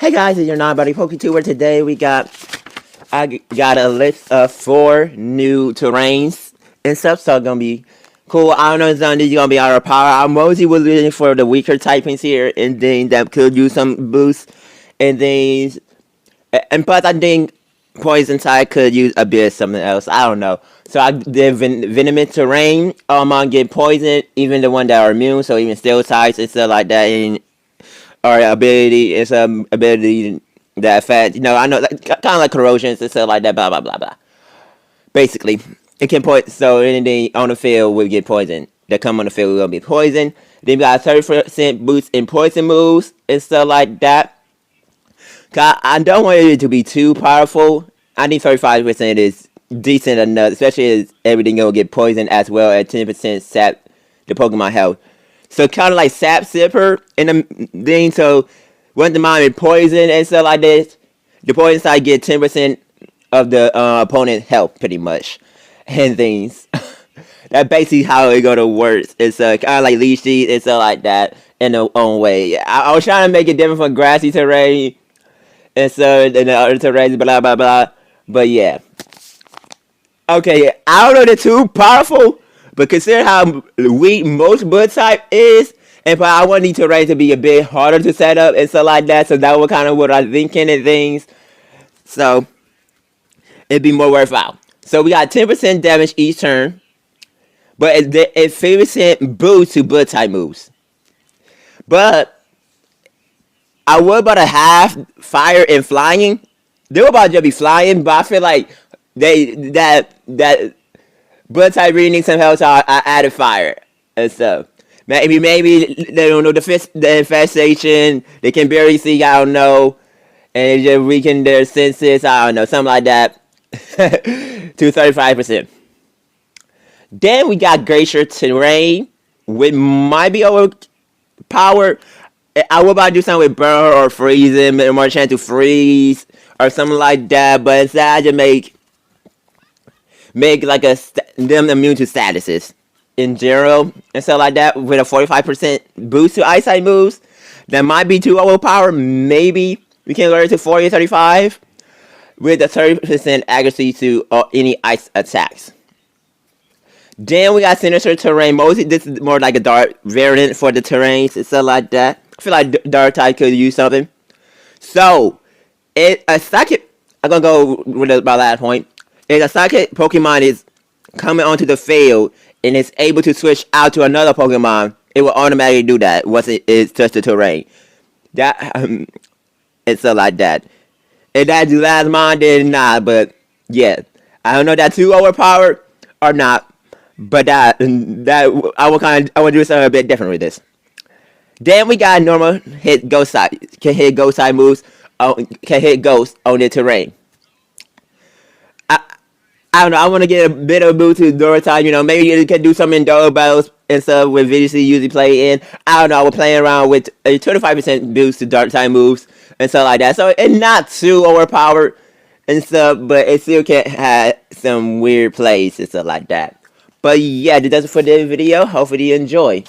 Hey guys, it's your non-body PokeTuber. Today I got a list of 4 new terrains and stuff, so it's gonna be cool. I don't know if some of these gonna be out of power. I mostly was looking for the weaker typings here and then that could use some boost and things. And plus I think poison type could use a bit of something else. I don't know. So I did venomous terrain. I'm get poisoned, even the one that are immune, so even steel types and stuff like that. And or ability is ability that affects, I know, like, kind of like corrosions and stuff like that, blah blah blah blah. Basically, it can poison, so anything on the field will get poisoned. That come on the field will be poisoned. Then we got a 30% boost in poison moves and stuff like that. I don't want it to be too powerful. I think 35% is decent enough, especially as everything will get poisoned as well at 10% sap the Pokemon health. So kind of like Sap Sipper in the thing. So once the mind is poison and stuff like this, the poison side get 10% of the opponent's health, pretty much, and things. That's basically how it gonna work. It's kind of like Leech Seed and stuff like that in their own way. I was trying to make it different from grassy terrain and so and the other terrains, blah blah blah. But yeah. Okay, I don't know they're too powerful. But consider how weak most Bud type is, and I want these terrains to be a bit harder to set up and stuff like that. So that was kind of what I was thinking and things. So it'd be more worthwhile. So we got 10% damage each turn, but it's 50% boost to Bud type moves. But I was about to have fire and flying. They were about to just be flying, but I feel like that Bud type really needs some help, so I added fire and stuff. Maybe they don't know the infestation. They can barely see. I don't know, and it just weaken their senses. I don't know, something like that. To 35%. Then we got Glacier Terrain, which might be overpowered. I would about to do something with burn or freezing, more chance to freeze or something like that. But instead, I just make like them immune to statuses in general and stuff like that with a 45% boost to eyesight moves. That might be too overpowered. Maybe we can lower it to 40 or 35 with a 30% accuracy to any ice attacks. Then we got Sinister Terrain. Mostly this is more like a dark variant for the terrains and stuff like that. I feel like dark type could use something. So a second, I'm gonna go with my last point. If a psychic Pokemon is coming onto the field and is able to switch out to another Pokemon, it will automatically do that once it is touched the terrain. That it's like that. If that do last mine, then not. But yeah, I don't know if that's too overpowered or not. But that I will do something a bit different with this. Then we got normal hit ghost side, can hit ghost side moves, can hit ghost on the terrain. I don't know, I want to get a bit of a boost to Dora type, maybe you can do some indoor battles and stuff with VGC usually play in. I don't know, I was playing around with a 25% boost to dark type moves and stuff like that. So it's not too overpowered and stuff, but it still can have some weird plays and stuff like that. But yeah, that's it for this video. Hopefully you enjoy.